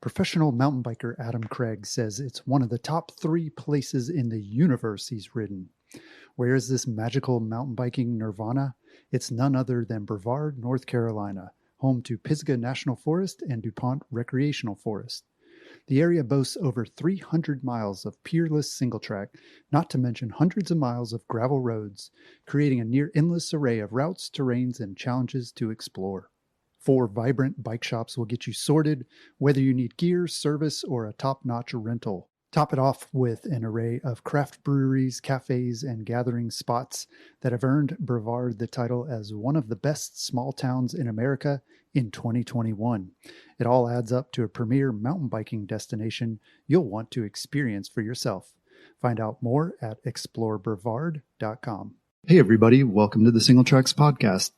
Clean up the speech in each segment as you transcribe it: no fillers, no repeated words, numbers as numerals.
Professional mountain biker Adam Craig says it's one of the top 3 places in the universe he's ridden. Where is this magical mountain biking nirvana? It's none other than Brevard, North Carolina, home to Pisgah National Forest and DuPont Recreational Forest. The area boasts over 300 miles of peerless single track, not to mention hundreds of miles of gravel roads, creating a near endless array of routes, terrains, and challenges to explore. 4 vibrant bike shops will get you sorted, whether you need gear, service, or a top-notch rental. Top it off with an array of craft breweries, cafes, and gathering spots that have earned Brevard the title as one of the best small towns in America in 2021. It all adds up to a premier mountain biking destination you'll want to experience for yourself. Find out more at explorebrevard.com. Hey everybody, welcome to the Single Tracks Podcast.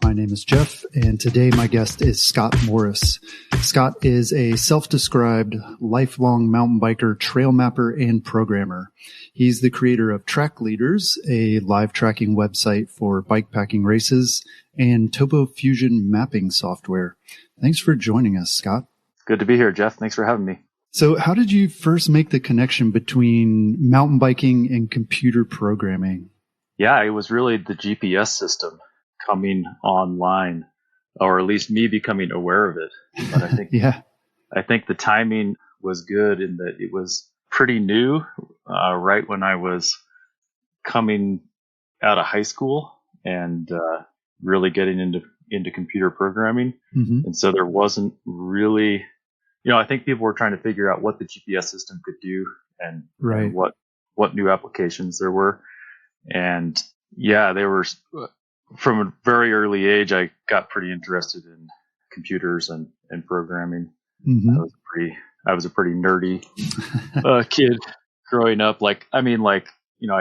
My name is Jeff, and today my guest is Scott Morris. Scott is a self-described lifelong mountain biker, trail mapper, and programmer. He's the creator of Track Leaders, a live tracking website for bikepacking races, and TopoFusion mapping software. Thanks for joining us, Scott. Good to be here, Jeff. Thanks for having me. So how did you first make the connection between mountain biking and computer programming? Yeah, it was really the GPS system coming online, or at least me becoming aware of it. But I think I think the timing was good in that it was pretty new, right when I was coming out of high school and really getting into computer programming. Mm-hmm. And so there wasn't really, I think people were trying to figure out what the GPS system could do and what new applications there were. And yeah, they were. From a very early age, I got pretty interested in computers and programming. Mm-hmm. I was a pretty nerdy kid growing up. I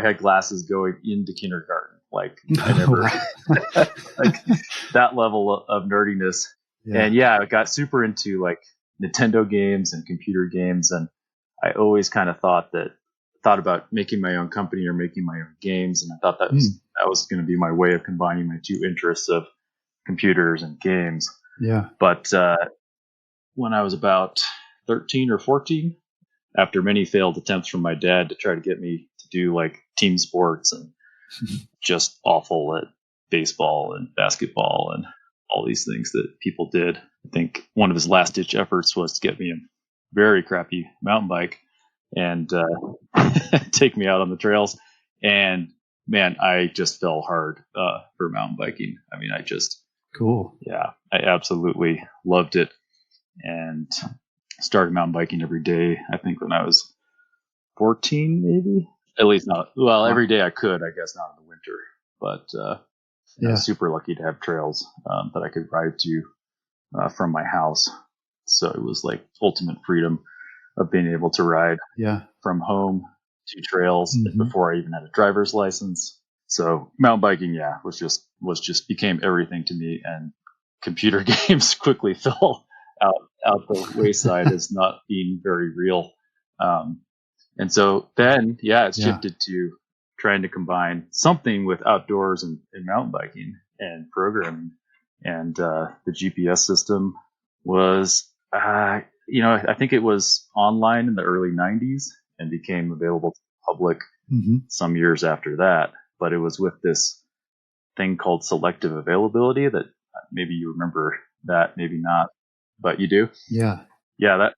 had glasses going into kindergarten. I never that level of nerdiness. Yeah. And I got super into Nintendo games and computer games, and I always kind of thought about making my own company or making my own games, and I thought that was going to be my way of combining my two interests of computers and games. Yeah. But when I was about 13 or 14, after many failed attempts from my dad to try to get me to do team sports and just awful at baseball and basketball and all these things that people did, I think one of his last ditch efforts was to get me a very crappy mountain bike and take me out on the trails. And man, I just fell hard for mountain biking. I mean, I absolutely loved it, and started mountain biking every day. I think when I was 14, maybe. At least every day I could, I guess, not in the winter. But I was super lucky to have trails that I could ride to from my house. So it was ultimate freedom of being able to ride from home to trails before I even had a driver's license. So mountain biking, was just became everything to me, and computer games quickly fell out the wayside as not being very real. And so then, it shifted to trying to combine something with outdoors and mountain biking and programming. And the GPS system was, I think it was online in the early 90s and became available to the public some years after that. But it was with this thing called selective availability that maybe you remember that, maybe not, but you do. Yeah. That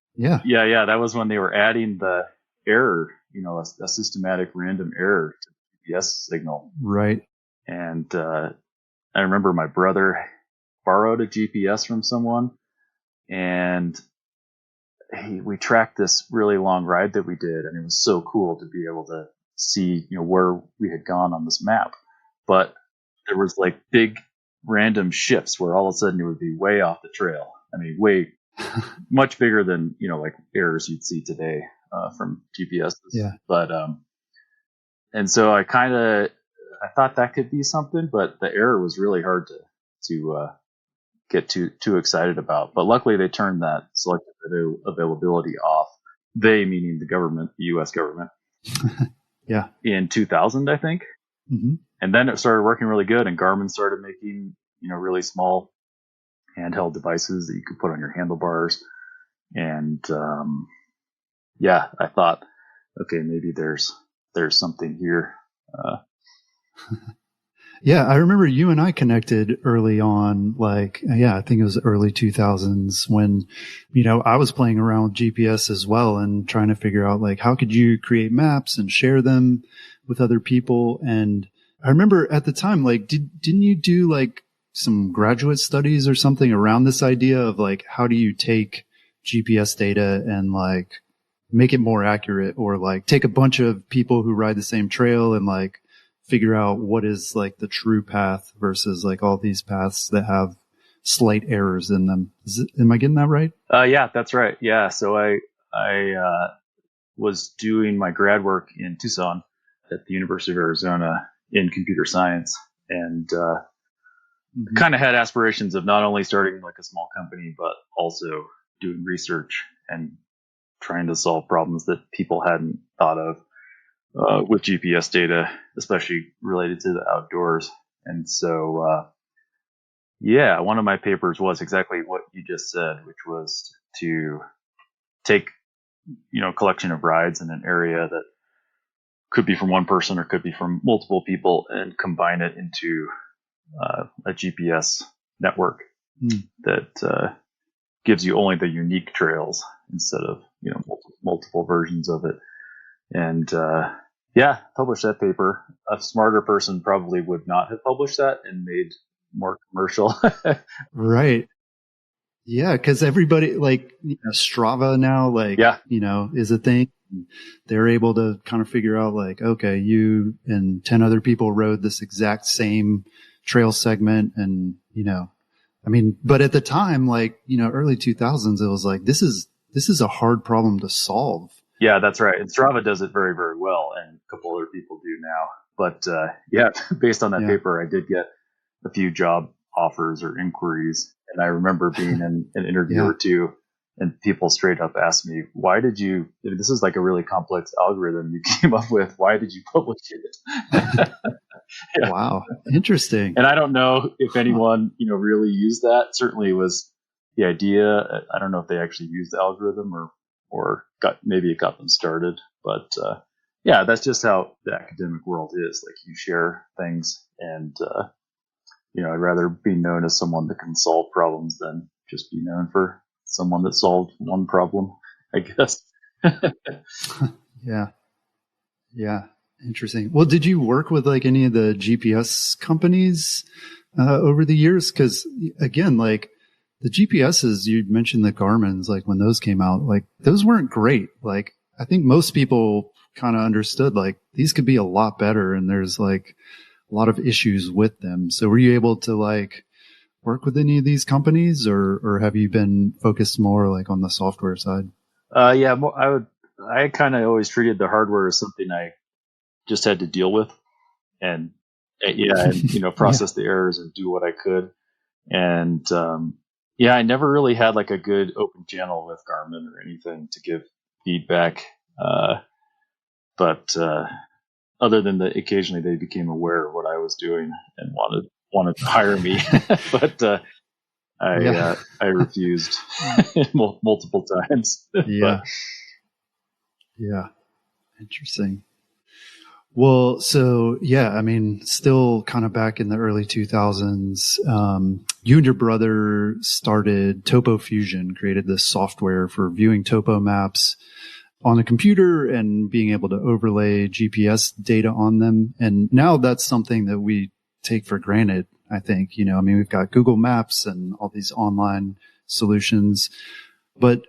was when they were adding the error, a systematic random error to the GPS signal. Right. And I remember my brother borrowed a GPS from someone, and we tracked this really long ride that we did, and it was so cool to be able to see, where we had gone on this map. But there was big random shifts where all of a sudden it would be way off the trail. I mean, way much bigger than, errors you'd see today from GPS. Yeah. But, and so I thought that could be something, but the error was really hard to get too excited about. But luckily they turned that selective availability off. They, meaning the government, the U.S. government. In 2000, I think. Mm-hmm. And then it started working really good, and Garmin started making, really small handheld devices that you could put on your handlebars. And yeah, I thought, okay, maybe there's something here. Yeah, I remember you and I connected early on, like, yeah, I think it was early 2000s when, I was playing around with GPS as well and trying to figure out, like, how could you create maps and share them with other people? And I remember at the time, like, didn't you do like some graduate studies or something around this idea of like, how do you take GPS data and like make it more accurate, or like take a bunch of people who ride the same trail and like figure out what is like the true path versus like all these paths that have slight errors in them. Am I getting that right? Yeah, that's right. Yeah. So I was doing my grad work in Tucson at the University of Arizona in computer science, and kind of had aspirations of not only starting like a small company, but also doing research and trying to solve problems that people hadn't thought of with GPS data, especially related to the outdoors. And so, yeah, one of my papers was exactly what you just said, which was to take, a collection of rides in an area that could be from one person or could be from multiple people, and combine it into a GPS network that gives you only the unique trails instead of multiple versions of it. And yeah, published that paper. A smarter person probably would not have published that and made more commercial. Right. Yeah, because everybody like Strava now, like Yeah. is a thing. They're able to kind of figure out like, okay, you and 10 other people rode this exact same trail segment, and I mean, but at the time, like early 2000s, it was like this is a hard problem to solve. Yeah, that's right. And Strava does it very, very well, and a couple other people do now. But yeah, based on that paper, I did get a few job offers or inquiries. And I remember being in an interview or two, and people straight up asked me, why did you, this is like a really complex algorithm you came up with. Why did you publish it? Yeah. Wow. Interesting. And I don't know if anyone, really used that. Certainly it was the idea. I don't know if they actually used the algorithm or maybe it got them started. But yeah, that's just how the academic world is. Like, you share things, and I'd rather be known as someone that can solve problems than just be known for someone that solved one problem, I guess. Yeah. Yeah. Interesting. Well, did you work with like any of the GPS companies over the years? Because again, like the GPSs, you mentioned the Garmin's, like when those came out, like those weren't great. Like I think most people kind of understood like these could be a lot better, and there's like a lot of issues with them. So were you able to like work with any of these companies, or have you been focused more like on the software side? Yeah, I kind of always treated the hardware as something I just had to deal with, and process the errors and do what I could. And yeah, I never really had like a good open channel with Garmin or anything to give feedback. But other than that, occasionally they became aware of what I was doing and wanted to hire me, but I refused multiple times. Yeah. Yeah. Interesting. Well, so yeah, I mean, still kind of back in the early 2000s, you and your brother started TopoFusion, created this software for viewing topo maps on a computer and being able to overlay GPS data on them. And now that's something that we take for granted, I think. I mean, we've got Google Maps and all these online solutions, but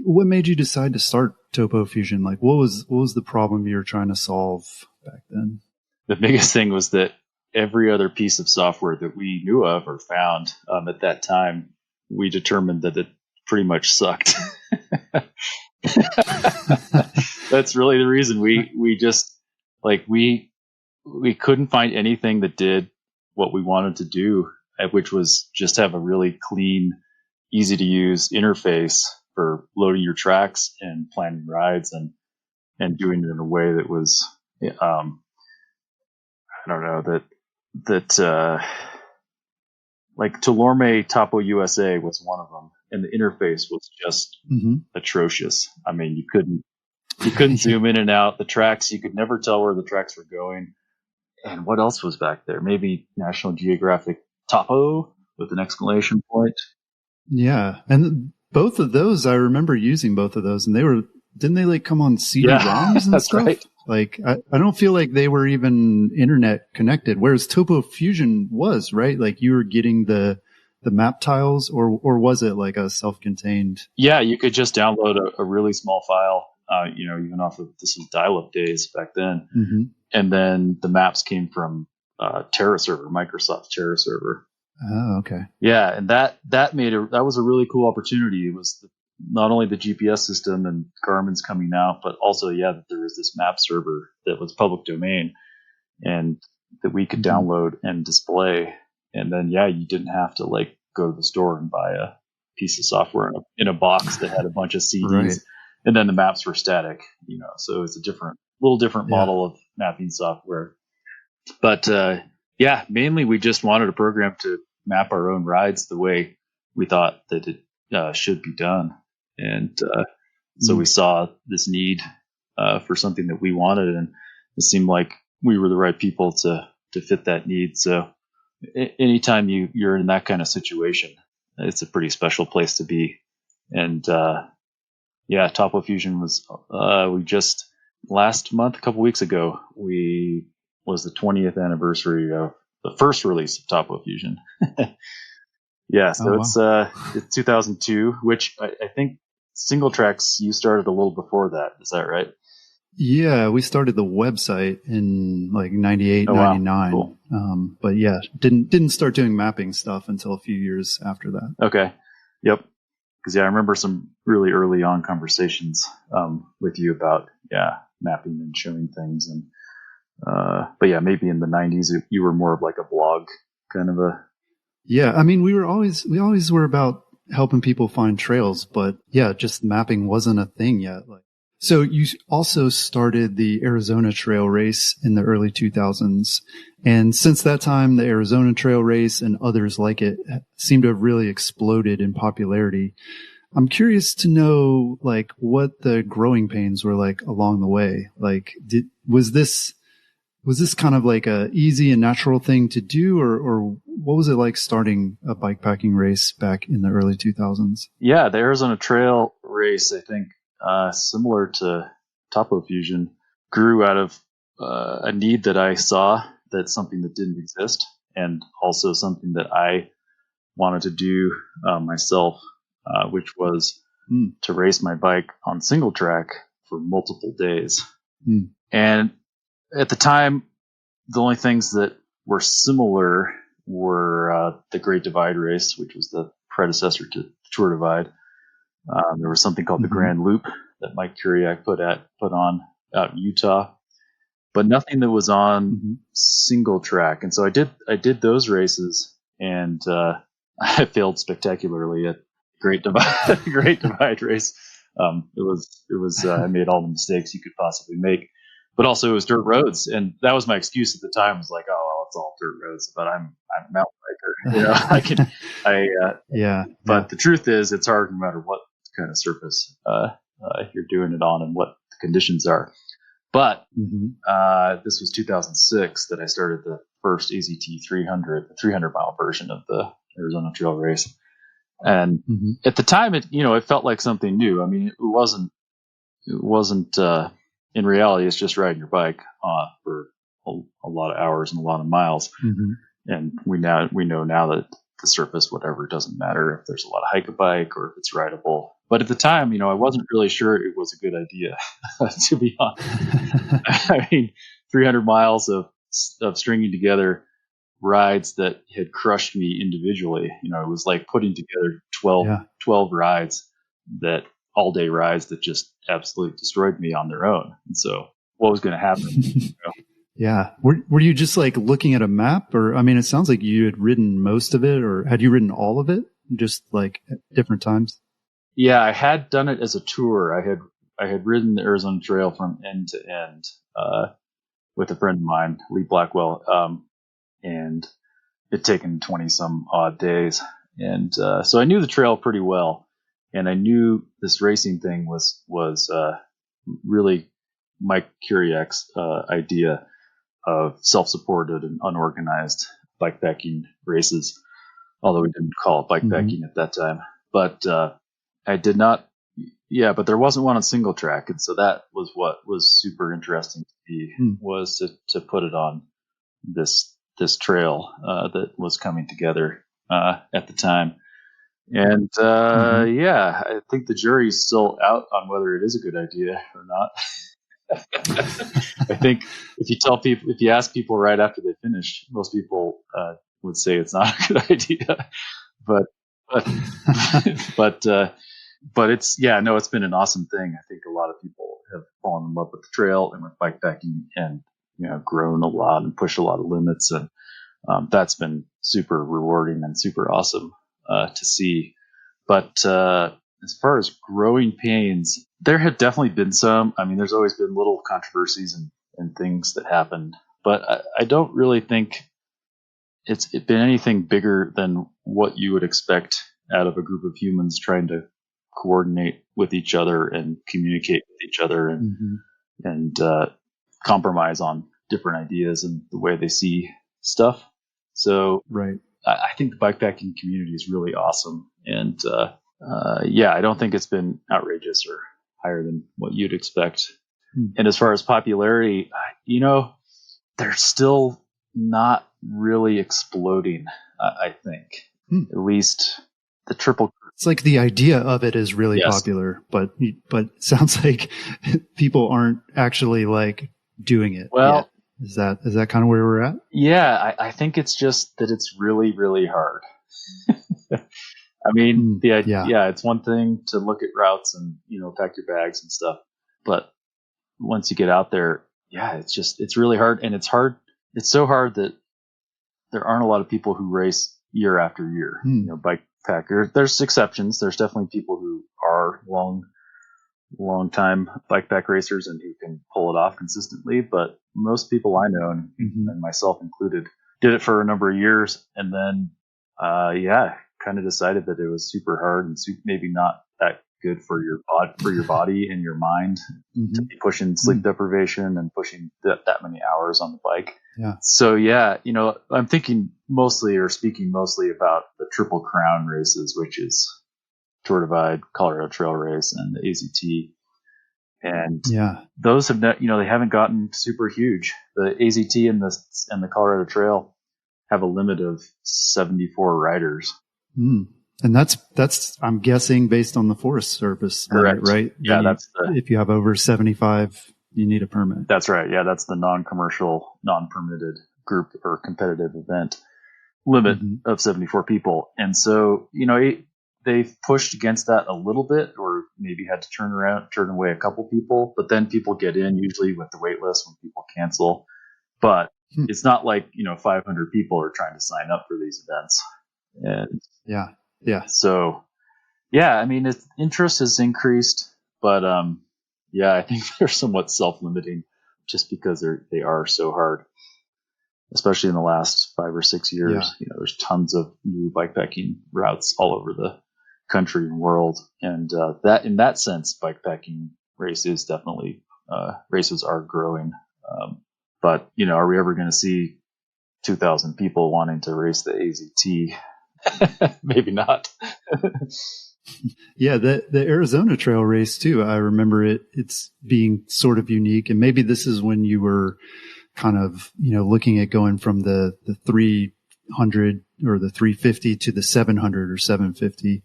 what made you decide to start TopoFusion? Like, what was the problem you were trying to solve back then? The biggest thing was that every other piece of software that we knew of or found at that time, we determined that it pretty much sucked. That's really the reason we just like we couldn't find anything that did what we wanted to do, which was just have a really clean, easy to use interface for loading your tracks and planning rides and doing it in a way that was I don't know, that like Telorme Topo USA was one of them. and the interface was just atrocious. I mean, you couldn't zoom in and out the tracks. You could never tell where the tracks were going. And what else was back there? Maybe National Geographic Topo with an exclamation point. Yeah, and both of those, I remember using both of those, and didn't they like come on CD-ROMs and stuff? Right. Like, I don't feel like they were even internet connected, whereas TopoFusion was, right? Like you were getting the map tiles, or was it like a self-contained? Yeah, you could just download a really small file, even off of, this was dial-up days back then. Mm-hmm. And then the maps came from TerraServer, Microsoft TerraServer. Oh, okay. Yeah, and that was a really cool opportunity. It was not only the GPS system and Garmin's coming out, but also, that there was this map server that was public domain and that we could download and display. And then, you didn't have to like go to the store and buy a piece of software in a box that had a bunch of CDs. Right. And then the maps were static, so it's a little different model of mapping software. But mainly we just wanted a program to map our own rides the way we thought that it should be done. And so we saw this need for something that we wanted, and it seemed like we were the right people to fit that need. So anytime you're in that kind of situation, it's a pretty special place to be. And TopoFusion was we just last month, a couple weeks ago, was the 20th anniversary of the first release of TopoFusion. It's 2002, which I think single tracks you started a little before that. Is that right? Yeah, we started the website in like 98, 99. Wow. Cool. But didn't start doing mapping stuff until a few years after that. Okay. Yep. Because I remember some really early on conversations with you about mapping and showing things, and but maybe in the 90s you were more of like a blog kind of a. Yeah, I mean we always were about helping people find trails, but just mapping wasn't a thing yet. So you also started the Arizona Trail Race in the early 2000s. And since that time, the Arizona Trail Race and others like it seem to have really exploded in popularity. I'm curious to know, like, what the growing pains were like along the way. Like, was this kind of like a easy and natural thing to do, or what was it like starting a bikepacking race back in the early 2000s? Yeah, the Arizona Trail Race, I think, similar to TopoFusion, grew out of a need that I saw, that's something that didn't exist, and also something that I wanted to do myself, which was to race my bike on single track for multiple days. And at the time, the only things that were similar were the Great Divide Race, which was the predecessor to Tour Divide. There was something called the Grand Loop that Mike Kuriak put on out in Utah, but nothing that was on single track. And so I did those races, and I failed spectacularly at Great Divide Race. It was I made all the mistakes you could possibly make, but also it was dirt roads, and that was my excuse at the time. I was like, oh, well, it's all dirt roads, but I'm a mountain biker, But the truth is, it's hard no matter what kind of surface you're doing it on and what the conditions are. But this was 2006 that I started the first AZT 300, the 300-mile version of the Arizona Trail Race. And at the time, it felt like something new. I mean, it wasn't. In reality, it's just riding your bike for a lot of hours and a lot of miles. And we know now that the surface, whatever, it doesn't matter if there's a lot of hike a bike or if it's rideable. But at the time, I wasn't really sure it was a good idea, to be honest. I mean, 300 miles of stringing together rides that had crushed me individually. It was like putting together 12 rides, that all day rides that just absolutely destroyed me on their own. And so what was going to happen? Yeah. Were you just like looking at a map, or, I mean, it sounds like you had ridden most of it, or had you ridden all of it just like at different times? Yeah, I had done it as a tour. I had ridden the Arizona Trail from end to end, with a friend of mine, Lee Blackwell. And it'd taken 20 some odd days. And so I knew the trail pretty well, and I knew this racing thing was really Mike Kuriak's idea of self-supported and unorganized bikepacking races, although we didn't call it bikepacking at that time. But I did not, but there wasn't one on single track. And so that was what was super interesting to me, was to put it on this trail that was coming together at the time. And I think the jury's still out on whether it is a good idea or not. I think if you ask people right after they finish, most people would say it's not a good idea. But it's it's been an awesome thing. I think a lot of people have fallen in love with the trail and with bikepacking, and grown a lot and pushed a lot of limits, and that's been super rewarding and super awesome to see. But as far as growing pains, there have definitely been some. I mean, there's always been little controversies and things that happened, but I don't really think it's been anything bigger than what you would expect out of a group of humans trying to coordinate with each other and communicate with each other and compromise on different ideas and the way they see stuff. So I think the bikepacking community is really awesome. And I don't think it's been outrageous or higher than what you'd expect. And as far as popularity, they're still not really exploding, I think. At least the triple. It's like the idea of it is really popular, but it sounds like people aren't actually like doing it. Well, yet. Is that kind of where we're at? Yeah, I think it's just that it's really, really hard. I mean, the idea, it's one thing to look at routes and, pack your bags and stuff. But once you get out there, it's really hard. And it's hard. It's so hard that there aren't a lot of people who race year after year, bike packer. There's exceptions. There's definitely people who are long time bike pack racers and who can pull it off consistently. But most people I know, and myself included, did it for a number of years. And then, kind of decided that it was super hard and maybe not that good for your body and your mind to be pushing sleep deprivation and pushing that many hours on the bike. Yeah. So I'm speaking mostly about the Triple Crown races, which is Tour Divide, Colorado Trail Race, and the AZT. And those have they haven't gotten super huge. The AZT and the Colorado Trail have a limit of 74 riders. And that's I'm guessing based on the Forest Service limit, right? Yeah, if you have over 75, you need a permit. That's right. Yeah, that's the non-commercial, non-permitted group or competitive event limit of 74 people. And so, they've pushed against that a little bit, or maybe had to turn away a couple people, but then people get in usually with the wait list when people cancel. But it's not like, 500 people are trying to sign up for these events. And so, I mean, interest has increased, but, I think they're somewhat self-limiting just because they are so hard, especially in the last 5 or 6 years. There's tons of new bikepacking routes all over the country and world. And, that in that sense, bikepacking races are growing. But, are we ever going to see 2,000 people wanting to race the AZT? Maybe not. The Arizona Trail Race too. I remember it's being sort of unique, and maybe this is when you were kind of looking at going from the 300 or the 350 to the 700 or 750,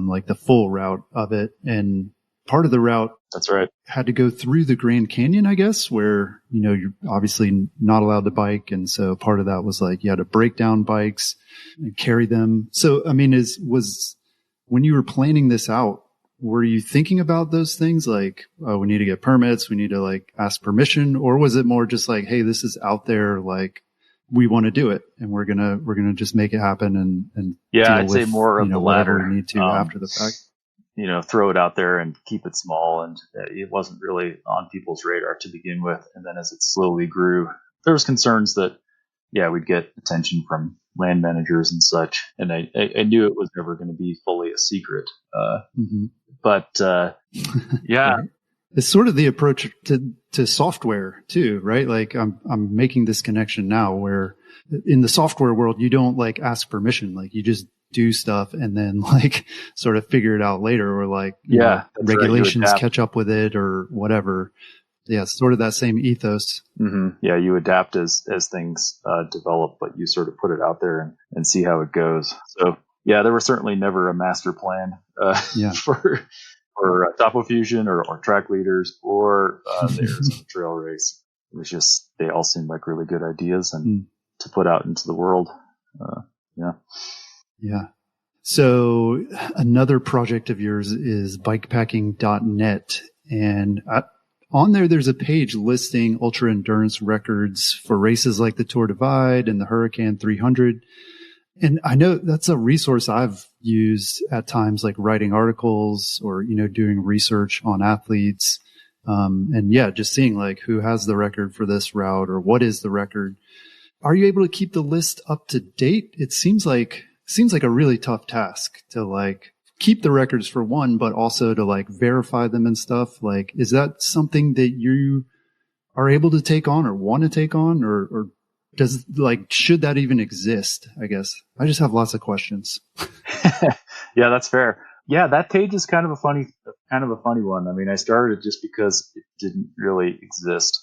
like the full route of it. And part of the route, that's right, had to go through the Grand Canyon, I guess, where you're obviously not allowed to bike, and so part of that was like you had to break down bikes and carry them. So I mean, was when you were planning this out, were you thinking about those things like, oh, we need to get permits, we need to like ask permission, or was it more just like, hey, this is out there, like we want to do it and we're gonna just make it happen and I'd say more of the latter. We need to after the fact. Throw it out there and keep it small. And it wasn't really on people's radar to begin with. And then as it slowly grew, there was concerns that, we'd get attention from land managers and such. And I knew it was never going to be fully a secret. But yeah. Right. It's sort of the approach to software too, right? Like I'm making this connection now where in the software world, you don't like ask permission. Like you just do stuff and then like sort of figure it out later, or like, you know, regulations catch up with it or whatever. Yeah. It's sort of that same ethos. Yeah. You adapt as things develop, but you sort of put it out there and see how it goes. So yeah, there was certainly never a master plan for TopoFusion or track leaders or the Arizona Trail Race. It was just, they all seemed like really good ideas and to put out into the world. Yeah. So another project of yours is bikepacking.net. And on there's a page listing ultra endurance records for races like the Tour Divide and the Hurricane 300. And I know that's a resource I've used at times, like writing articles or, you know, doing research on athletes. And yeah, just seeing like who has the record for this route or what is the record. Are you able to keep the list up to date? It seems like a really tough task to like keep the records for one, but also to like verify them and stuff. Like, is that something that you are able to take on or want to take on, or does like, should that even exist? I guess I just have lots of questions. Yeah, that's fair. Yeah, that page is kind of a funny one. I mean, I started just because it didn't really exist.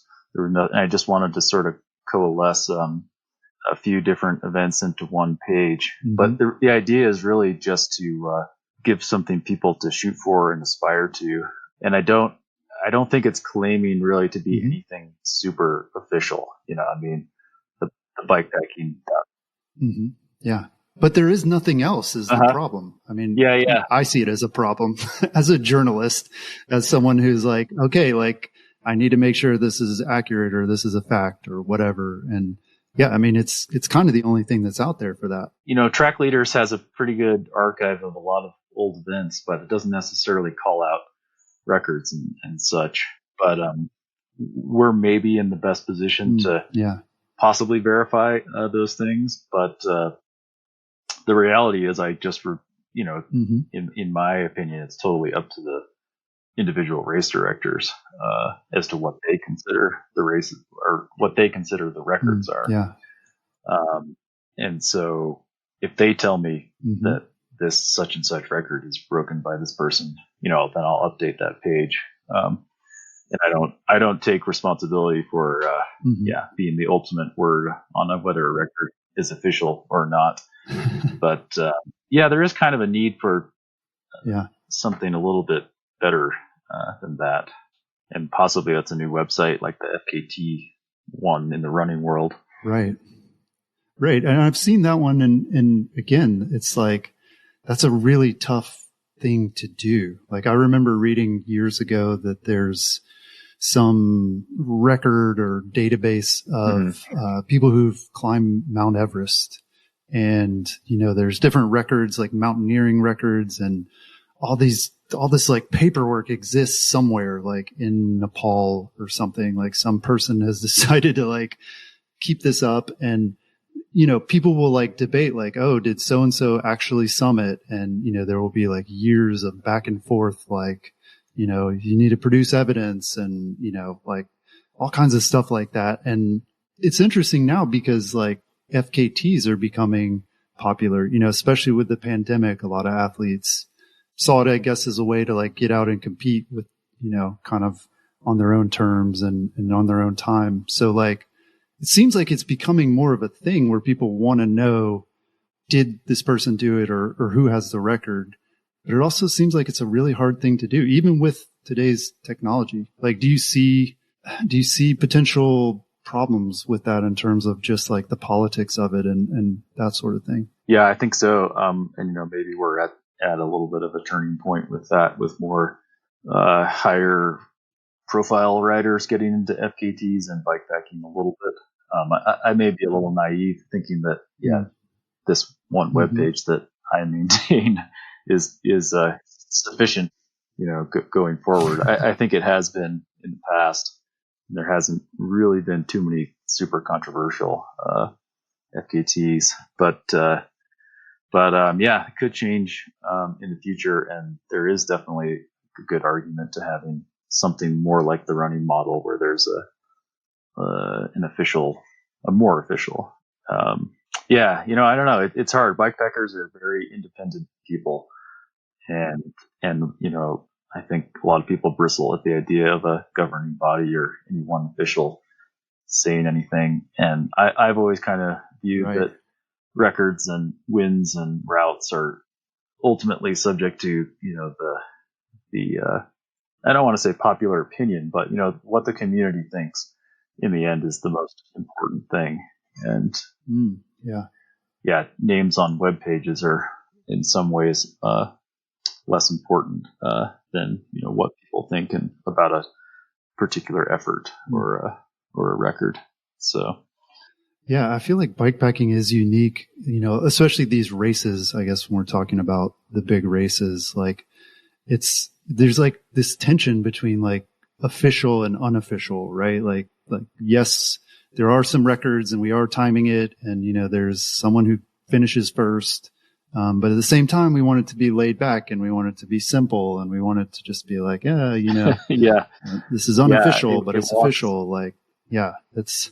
I just wanted to sort of coalesce a few different events into one page. But the idea is really just to give something people to shoot for and aspire to. And I don't think it's claiming really to be anything super official. You know, I mean, the bikepacking stuff. Yeah. But there is nothing else is the problem. I mean, I see it as a problem as a journalist, as someone who's like, okay, like I need to make sure this is accurate or this is a fact or whatever. And yeah, I mean, it's kind of the only thing that's out there for that. You know, Track Leaders has a pretty good archive of a lot of old events, but it doesn't necessarily call out records and such. But we're maybe in the best position to possibly verify those things. But the reality is, in my opinion, it's totally up to the individual race directors as to what they consider the races or what they consider the records are. Yeah. And so if they tell me that this such and such record is broken by this person, you know, then I'll update that page. And I don't take responsibility for being the ultimate word on whether a record is official or not. But there is kind of a need for something a little bit better than that, and possibly that's a new website like the FKT one in the running world. Right. And I've seen that one, and again, it's like that's a really tough thing to do. Like I remember reading years ago that there's some record or database of people who've climbed Mount Everest. And, you know, there's different records like mountaineering records, and all this like paperwork exists somewhere like in Nepal or something. Like some person has decided to like keep this up, and, you know, people will like debate like, oh, did so-and-so actually summit? And, you know, there will be like years of back and forth, like, you know, you need to produce evidence and, you know, like all kinds of stuff like that. And it's interesting now because like FKTs are becoming popular, you know, especially with the pandemic. A lot of athletes saw it, I guess, as a way to like get out and compete with, you know, kind of on their own terms and on their own time. So like, it seems like it's becoming more of a thing where people want to know, did this person do it or who has the record? But it also seems like it's a really hard thing to do, even with today's technology. Like, do you see potential problems with that in terms of just like the politics of it and that sort of thing? Yeah, I think so. And, you know, maybe we're at a little bit of a turning point with that, with more higher profile riders getting into FKTs and bikepacking a little bit. I may be a little naive thinking that, this one webpage that I maintain is sufficient, you know, going forward. I think it has been in the past. There hasn't really been too many super controversial FKTs, but it could change in the future, and there is definitely a good argument to having something more like the running model, where there's a more official. I don't know. It's hard. Bikepackers are very independent people, and I think a lot of people bristle at the idea of a governing body or any one official saying anything. And I've always kind of viewed that records and wins and routes are ultimately subject to, the I don't want to say popular opinion, but what the community thinks in the end is the most important thing. And names on web pages are in some ways less important than what people think about a particular effort or a record. So yeah, I feel like bikepacking is unique, especially these races. I guess when we're talking about the big races, like there's like this tension between like official and unofficial, right? Like yes, there are some records and we are timing it, and there's someone who finishes first. But at the same time, we want it to be laid back, and we want it to be simple, and we want it to just be like, this is unofficial, but it's official. Like, it's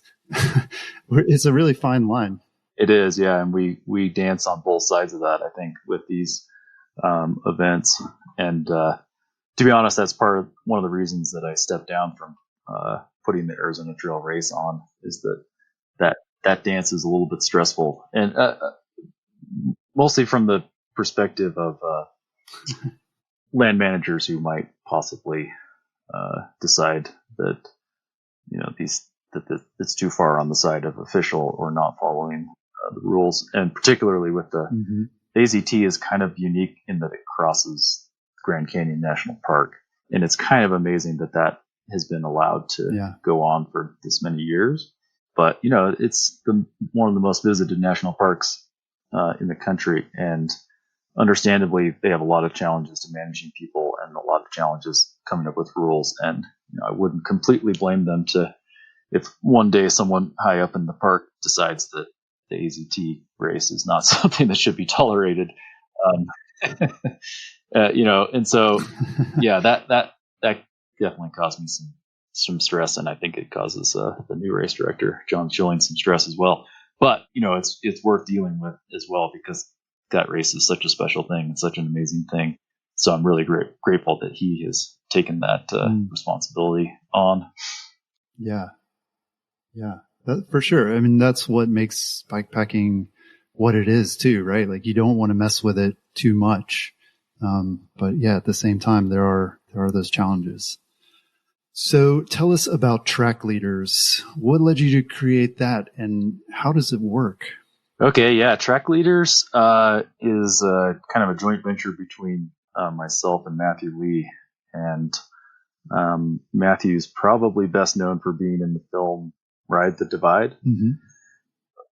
it's a really fine line. It is, yeah, and we dance on both sides of that, I think, with these events. And to be honest, that's one of the reasons that I stepped down from putting the Arizona Trail race on, is that dance is a little bit stressful, and mostly from the perspective of land managers who might possibly decide that that it's too far on the side of official or not following the rules. And particularly with the AZT is kind of unique in that it crosses Grand Canyon National Park, and it's kind of amazing that has been allowed to go on for this many years. But it's one of the most visited national parks in the country, and understandably they have a lot of challenges to managing people and a lot of challenges coming up with rules. And I wouldn't completely blame them if one day someone high up in the park decides that the AZT race is not something that should be tolerated. And so that definitely caused me some stress, and I think it causes the new race director John Schilling some stress as well. But it's worth dealing with as well, because that race is such a special thing and such an amazing thing. So I'm really grateful that he has taken that responsibility on. Yeah, for sure. I mean, that's what makes bikepacking what it is too, right? Like, you don't want to mess with it too much. But at the same time, there are those challenges. So tell us about Track Leaders. What led you to create that, and how does it work? Okay, yeah, Track Leaders is kind of a joint venture between myself and Matthew Lee. And Matthew's probably best known for being in the film Ride the Divide,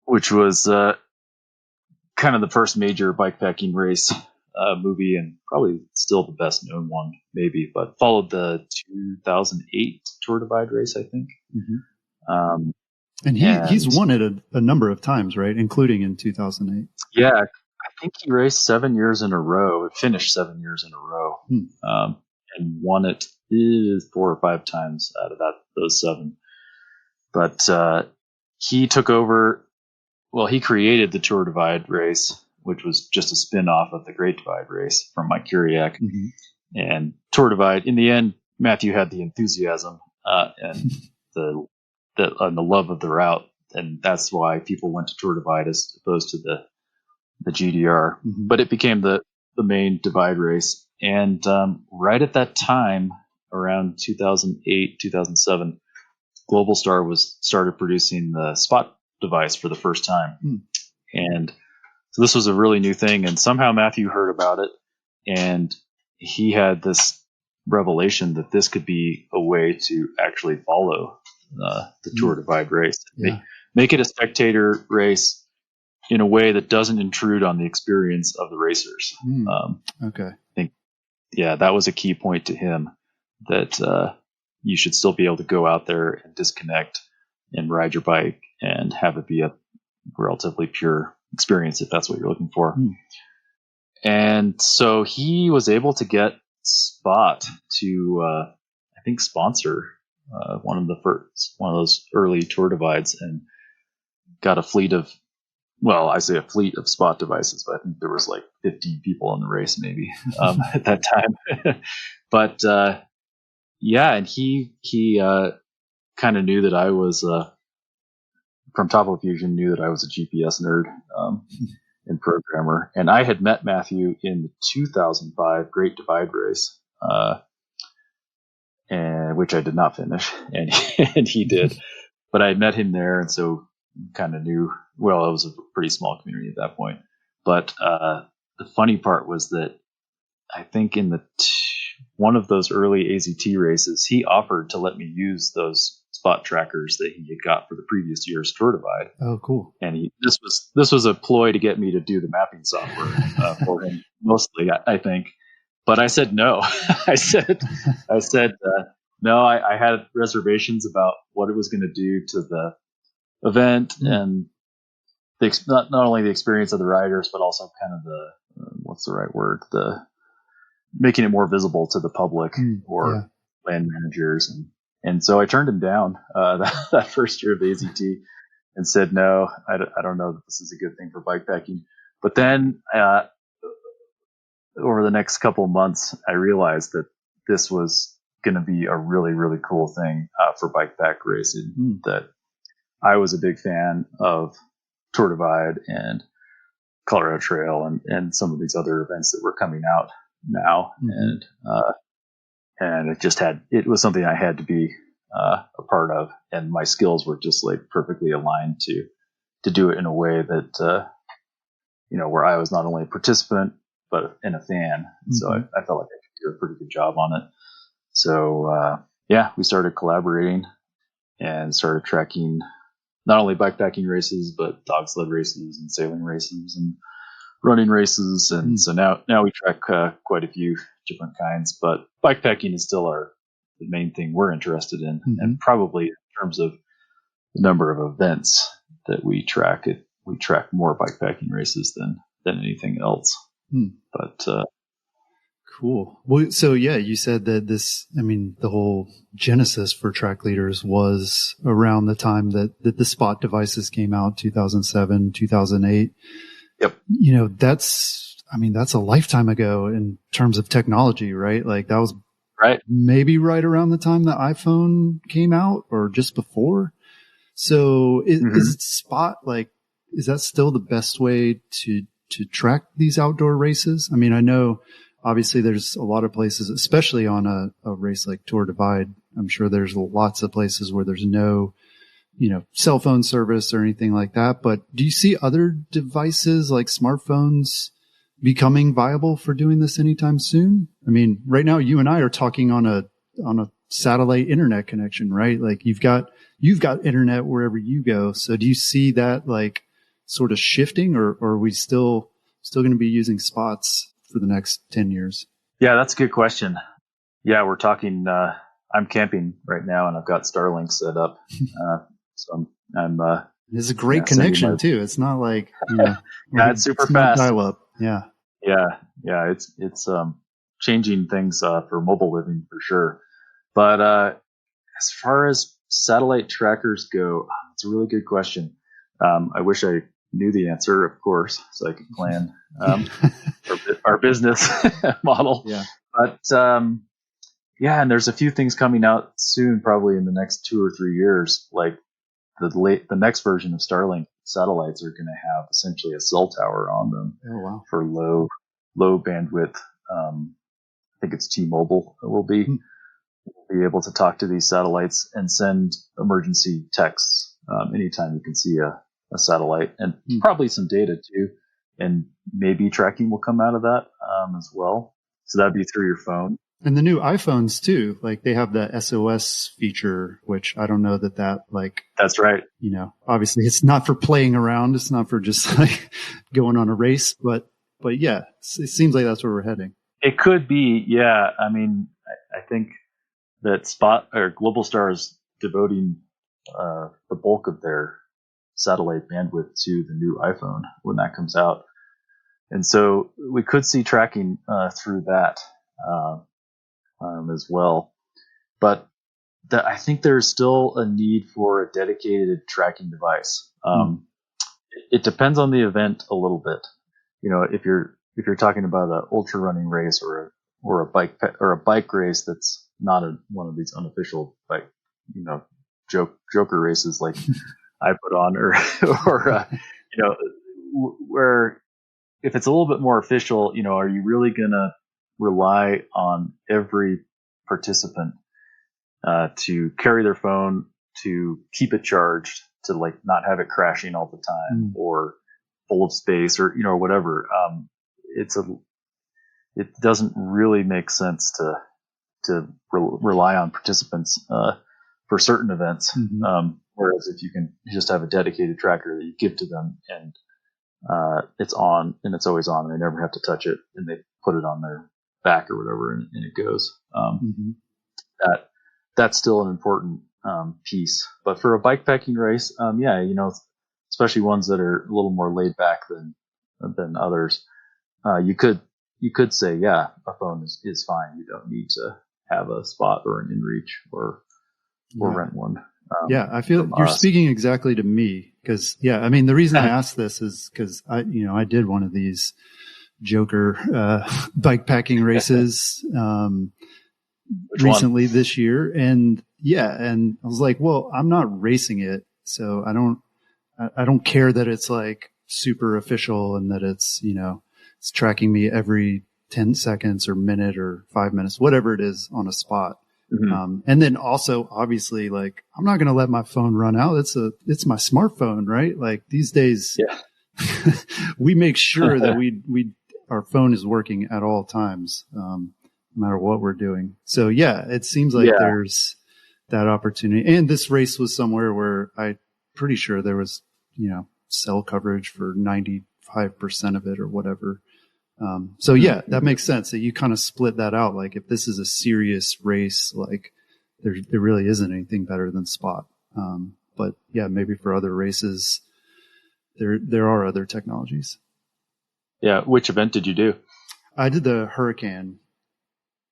which was kind of the first major bikepacking race movie, and probably still the best known one, maybe, but followed the 2008 Tour Divide race, I think. And he's won it a number of times, right? Including in 2008. Yeah, I think he raced 7 years in a row, finished 7 years in a row, and won it 4 or 5 times out of those 7. But he took over. Well, he created the Tour Divide race, which was just a spin-off of the Great Divide race from Mike Kiriak. And Tour Divide, in the end, Matthew had the enthusiasm and the love of the route, and that's why people went to Tour Divide as opposed to the GDR. But it became the main Divide race. And right at that time, around 2008, 2007, Global Star started producing the Spot device for the first time. And so this was a really new thing, and somehow Matthew heard about it, and he had this revelation that this could be a way to actually follow the Tour Divide race. Make it a spectator race in a way that doesn't intrude on the experience of the racers. Okay. I think, that was a key point to him, that you should still be able to go out there and disconnect and ride your bike and have it be a relatively pure experience if that's what you're looking for. And so he was able to get Spot to, I think, sponsor one of those early tour divides, and got a fleet of, well, I say a fleet of Spot devices, but I think there was like 15 people in the race maybe at that time. But yeah, and he kind of knew that I was from TopoFusion, knew that I was a GPS nerd and programmer, and I had met Matthew in the 2005 Great Divide race, and which I did not finish, and he did, but I had met him there, and so kind of knew. Well, it was a pretty small community at that point, but the funny part was that I think in one of those early AZT races, he offered to let me use those spot trackers that he had got for the previous year's Tour Divide. Oh, cool! And this was a ploy to get me to do the mapping software for him, mostly, I think. But I said no. I said no. I had reservations about what it was going to do to the event and not only the experience of the riders, but also kind of the what's the right word? The making it more visible to the public or land managers, and so I turned him down that first year of the AZT and said no. I don't know that this is a good thing for bikepacking. But then over the next couple of months, I realized that this was going to be a really, really cool thing for bikepack racing. That I was a big fan of Tour Divide and Colorado Trail and some of these other events that were coming out now, and it was something I had to be a part of, and my skills were just like perfectly aligned to do it in a way that where I was not only a participant but and a fan. So I felt like I could do a pretty good job on it. So we started collaborating and started tracking not only bikepacking races but dog sled races and sailing races and running races, and so now we track quite a few different kinds. But bikepacking is still the main thing we're interested in, and probably in terms of the number of events that we track more bikepacking races than anything else. But cool. Well, so yeah, you said that the whole genesis for track leaders was around the time that the Spot devices came out, 2007, 2008. Yep. That's a lifetime ago in terms of technology, right? Like that was right. Maybe right around the time the iPhone came out or just before. So is Spot, is that still the best way to track these outdoor races? I mean, I know obviously there's a lot of places, especially on a race like Tour Divide. I'm sure there's lots of places where there's no, cell phone service or anything like that. But do you see other devices like smartphones becoming viable for doing this anytime soon? I mean, right now you and I are talking on a satellite internet connection, right? Like you've got internet wherever you go. So do you see that like sort of shifting, or are we still going to be using spots for the next 10 years? Yeah, that's a good question. Yeah, we're talking, I'm camping right now and I've got Starlink set up. So I'm it's a great connection too. It's not like, yeah, it's super fast. Dial up. Yeah. Yeah. It's changing things for mobile living for sure. But as far as satellite trackers go, it's a really good question. I wish I knew the answer, of course, so I could plan our business model. Yeah. But and there's a few things coming out soon, probably in the next 2 or 3 years. Like the next version of Starlink satellites are going to have essentially a cell tower on them. Oh, wow. For low bandwidth. I think it's T-Mobile will be able to talk to these satellites and send emergency texts anytime you can see a satellite, and probably some data too, and maybe tracking will come out of that as well. So that'd be through your phone. And the new iPhones too, like they have the SOS feature, which I don't know that like. That's right. Obviously it's not for playing around. It's not for just like going on a race, but yeah, it seems like that's where we're heading. It could be. Yeah. I mean, I think that Spot or Global Star is devoting the bulk of their satellite bandwidth to the new iPhone when that comes out. And so we could see tracking through that as well. But I think there's still a need for a dedicated tracking device. It depends on the event a little bit. If you're talking about an ultra running race or a bike race that's not one of these unofficial bike, joker races like I put on, or where if it's a little bit more official, are you really gonna rely on every participant to carry their phone, to keep it charged, to like not have it crashing all the time or full of space or whatever? It doesn't really make sense to rely on participants for certain events. Whereas if you can just have a dedicated tracker that you give to them and it's on and it's always on and they never have to touch it and they put it on their back or whatever and it goes. That's still an important piece. But for a bikepacking race, especially ones that are a little more laid back than others, you could say, yeah, a phone is fine. You don't need to have a spot or an inReach or rent one. I feel you're speaking exactly to me because, the reason I asked this is because I did one of these joker bikepacking races recently this year, and I was like, well, I'm not racing it, so I don't care that it's like super official and that it's it's tracking me every 10 seconds or minute or 5 minutes, whatever it is on a spot. And then also obviously like, I'm not going to let my phone run out. It's my smartphone, right? Like these days we make sure that our phone is working at all times, no matter what we're doing. So it seems like there's that opportunity. And this race was somewhere where I'm pretty sure there was, cell coverage for 95% of it or whatever. That makes sense that you kind of split that out. Like if this is a serious race, like there really isn't anything better than spot. But maybe for other races, there are other technologies. Yeah. Which event did you do? I did the Hurricane.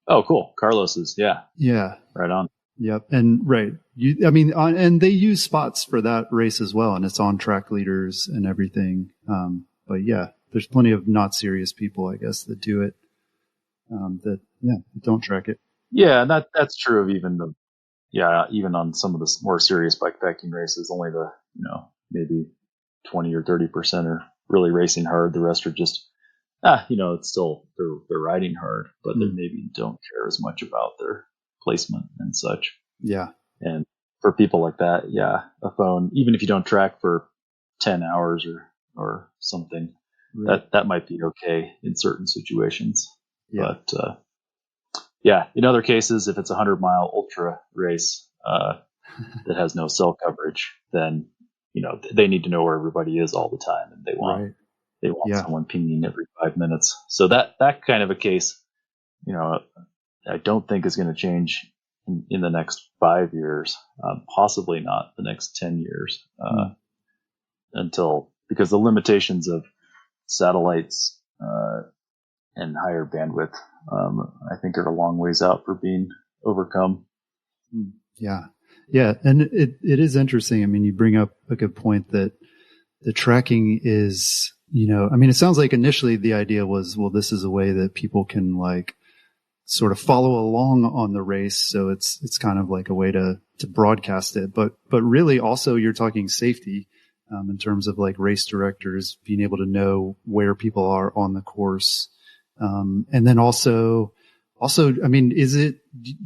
Oh, cool. Carlos's. Yeah. Yeah. Right on. Yep. And right. And they use spots for that race as well. And it's on track leaders and everything. There's plenty of not serious people, I guess, that do it, that don't track it. Yeah, and that's true of even on some of the more serious bikepacking races, only the maybe 20 or 30% are really racing hard. The rest are just it's still they're riding hard, but they maybe don't care as much about their placement and such. Yeah. And for people like that, a phone, even if you don't track for 10 hours or something. Right. That might be okay in certain situations, but in other cases, if it's a 100-mile ultra race that has no cell coverage, then they need to know where everybody is all the time, and they want someone pinging every 5 minutes. So that kind of a case, I don't think is going to change in the next 5 years, possibly not the next 10 years, because the limitations of satellites and higher bandwidth, I think are a long ways out for being overcome. Yeah. And it is interesting. I mean, you bring up a good point that the tracking is, it sounds like initially the idea was, well, this is a way that people can like sort of follow along on the race. So it's kind of like a way to broadcast it, but really also you're talking safety. In terms of like race directors being able to know where people are on the course. And then also, do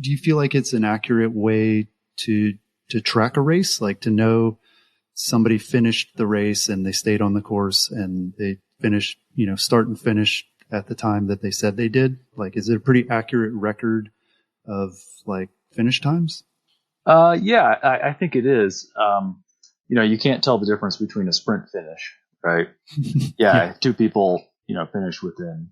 you feel like it's an accurate way to track a race? Like to know somebody finished the race and they stayed on the course and they finished, start and finish at the time that they said they did? Like, is it a pretty accurate record of like finish times? I think it is. You can't tell the difference between a sprint finish, right? If two people, finish within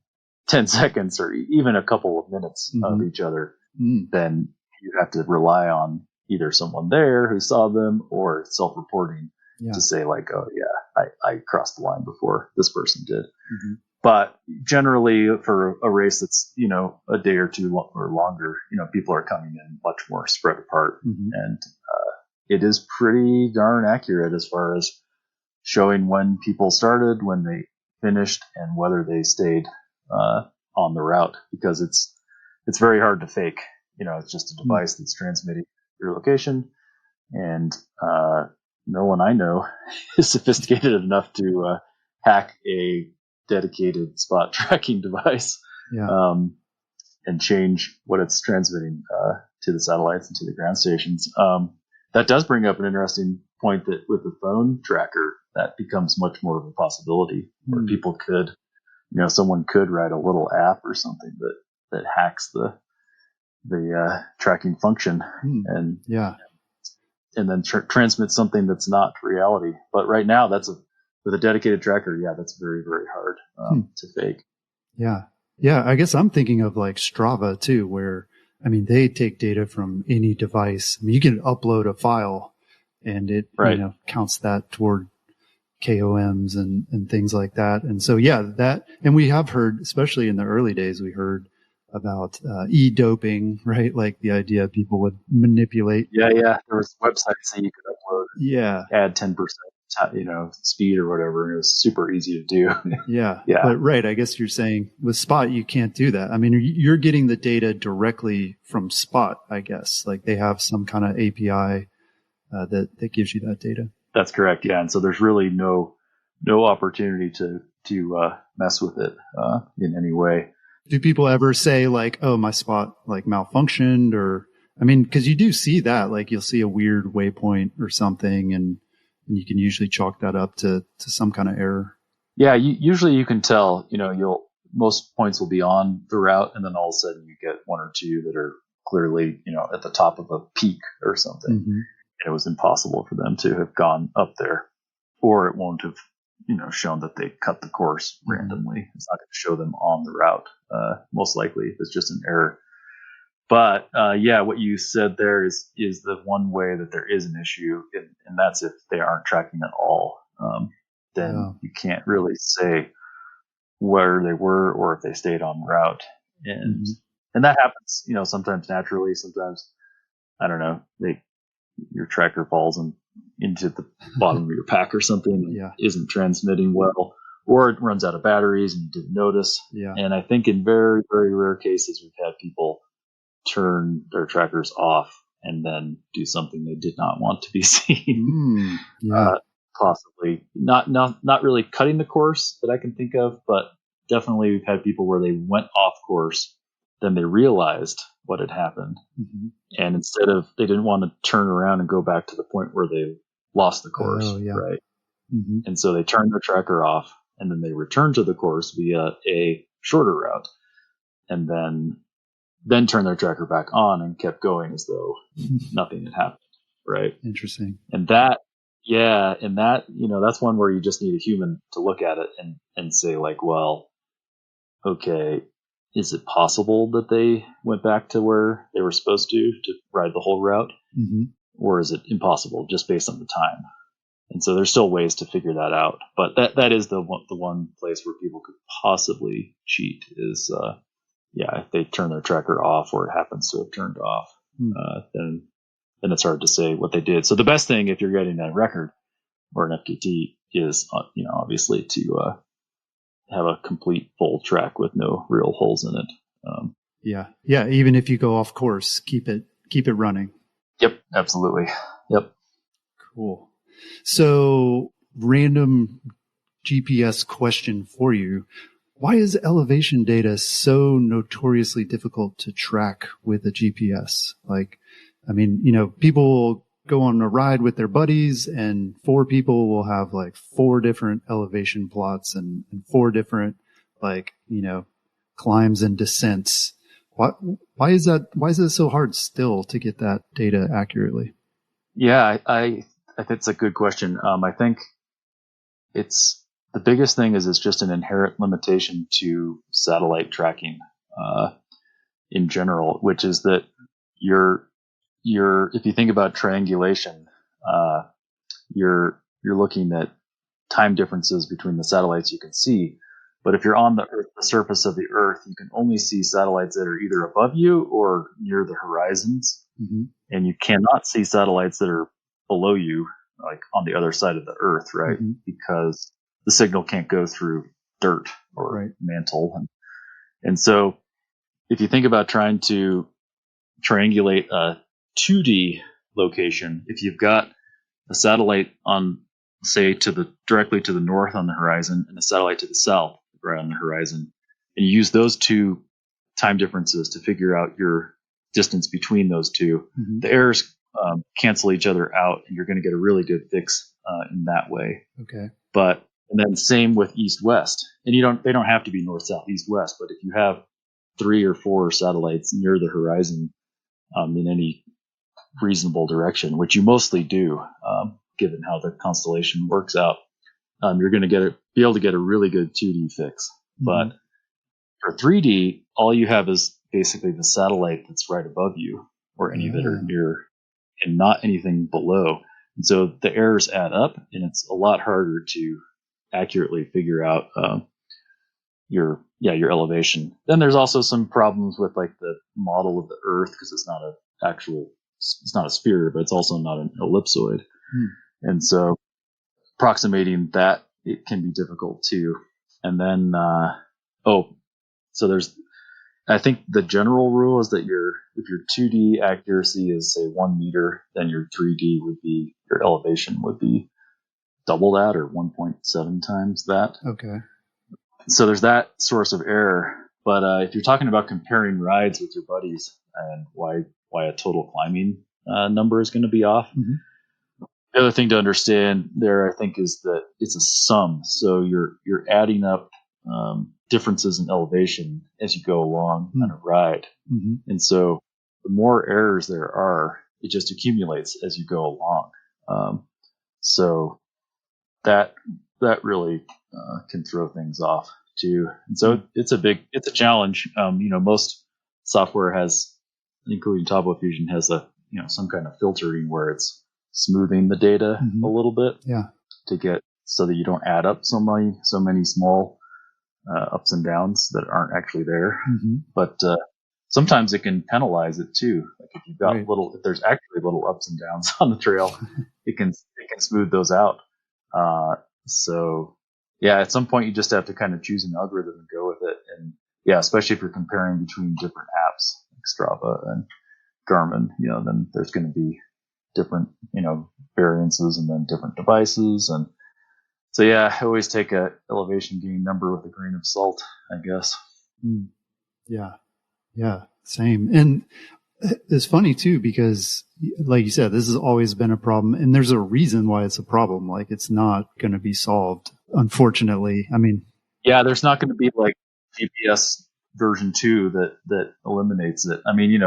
10 seconds or even a couple of minutes of each other, then you have to rely on either someone there who saw them or self-reporting. to say like, oh yeah, I crossed the line before this person did. Mm-hmm. But generally for a race that's, a day or two or longer, people are coming in much more spread apart. Mm-hmm. And it is pretty darn accurate as far as showing when people started, when they finished, and whether they stayed on the route, because it's very hard to fake. It's just a device that's transmitting your location, and no one I know is sophisticated enough to hack a dedicated spot tracking device and change what it's transmitting to the satellites and to the ground stations. That does bring up an interesting point that with the phone tracker, that becomes much more of a possibility where people could, someone could write a little app or something that hacks the tracking function and then transmit something that's not reality. But right now, with a dedicated tracker, that's very, very hard to fake. Yeah. Yeah. I guess I'm thinking of like Strava too, where, they take data from any device. You can upload a file and it, counts that toward KOMs and things like that. And so, and we have heard, especially in the early days, we heard about e-doping, right? Like the idea people would manipulate. Yeah. There was websites that you could upload. Yeah. Add 10%, speed or whatever. And it was super easy to do. Yeah. But right. I guess you're saying with Spot, you can't do that. You're getting the data directly from Spot, I guess. Like they have some kind of API that gives you that data. That's correct. Yeah. And so there's really no opportunity to mess with it in any way. Do people ever say like, oh, my Spot like malfunctioned, or, cause you do see that, like you'll see a weird waypoint or something and you can usually chalk that up to some kind of error. Yeah. Usually you can tell, most points will be on the route, and then all of a sudden you get one or two that are clearly, at the top of a peak or something. Mm-hmm. It was impossible for them to have gone up there, or it won't have, shown that they cut the course randomly. It's not going to show them on the route. Most likely it's just an error. But what you said there is the one way that there is an issue, and that's if they aren't tracking at all. Then you can't really say where they were or if they stayed on route. And that happens, sometimes naturally, sometimes, I don't know, your tracker falls into the bottom of your pack or something and isn't transmitting well, or it runs out of batteries and you didn't notice. Yeah. And I think in very, very rare cases, we've had people turn their trackers off and then do something they did not want to be seen. Possibly not really cutting the course that I can think of, but definitely we've had people where they went off course, then they realized what had happened. Mm-hmm. And instead of, they didn't want to turn around and go back to the point where they lost the course, right? Mm-hmm. And so they turned their tracker off, and then they returned to the course via a shorter route, and then turned their tracker back on and kept going as though nothing had happened, right? Interesting. And that, that's one where you just need a human to look at it and say like, well, okay, is it possible that they went back to where they were supposed to ride the whole route? Mm-hmm. Or is it impossible just based on the time? And so there's still ways to figure that out. But that is the one place where people could possibly cheat is, if they turn their tracker off or it happens to have turned off, then it's hard to say what they did. So the best thing if you're getting a record or an FKT is, obviously to have a complete full track with no real holes in it. Even if you go off course, keep it running. Yep, absolutely. Yep. Cool. So, random GPS question for you. Why is elevation data so notoriously difficult to track with a GPS? Like, people will go on a ride with their buddies and 4 people will have like 4 different elevation plots and 4 different, climbs and descents. Why is that? Why is it so hard still to get that data accurately? Yeah, I think it's a good question. I think it's the biggest thing is it's just an inherent limitation to satellite tracking in general, which is that if you think about triangulation, you're you're looking at time differences between the satellites you can see. But if you're on the surface of the Earth, you can only see satellites that are either above you or near the horizons. Mm-hmm. And you cannot see satellites that are below you, like on the other side of the Earth, right? Mm-hmm. Because the signal can't go through dirt or mantle. And so if you think about trying to triangulate a 2D location, if you've got a satellite on, say, directly to the north on the horizon and a satellite to the south right on the horizon, and you use those two time differences to figure out your distance between those two, mm-hmm. the errors cancel each other out, and you're going to get a really good fix in that way. Okay. And then same with east-west, and they don't have to be north, south, east, west. But if you have 3 or 4 satellites near the horizon in any reasonable direction, which you mostly do, given how the constellation works out, you're going to be able to get a really good 2D fix. Mm-hmm. But for 3D, all you have is basically the satellite that's right above you, or any that are near, and not anything below. And so the errors add up, and it's a lot harder to accurately figure out your elevation. Then there's also some problems with like the model of the Earth, because it's not a sphere, but it's also not an ellipsoid. And so approximating that, it can be difficult too. And then I think the general rule is that if your 2D accuracy is, say, 1 meter, then your 3D your elevation would be double that, or 1.7 times that. Okay. So there's that source of error. But if you're talking about comparing rides with your buddies and why a total climbing number is going to be off, mm-hmm. the other thing to understand there, I think, is that it's a sum. So you're adding up differences in elevation as you go along on a ride. Mm-hmm. And so the more errors there are, it just accumulates as you go along. So that really can throw things off too. And so it's a challenge. Most software has, including TopoFusion, has some kind of filtering where it's smoothing the data mm-hmm. a little bit to get so that you don't add up so many small ups and downs that aren't actually there. Mm-hmm. But sometimes it can penalize it too. Like if you've got if there's actually little ups and downs on the trail, it can smooth those out. So at some point you just have to kind of choose an algorithm and go with it. And especially if you're comparing between different apps like Strava and Garmin, then there's going to be different, variances, and then different devices. And so, I always take a elevation gain number with a grain of salt, I guess. Yeah, same. And it's funny too, because like you said, this has always been a problem, and there's a reason why it's a problem. Like, it's not going to be solved, unfortunately. I mean, there's not going to be like GPS version 2 that eliminates it. I mean,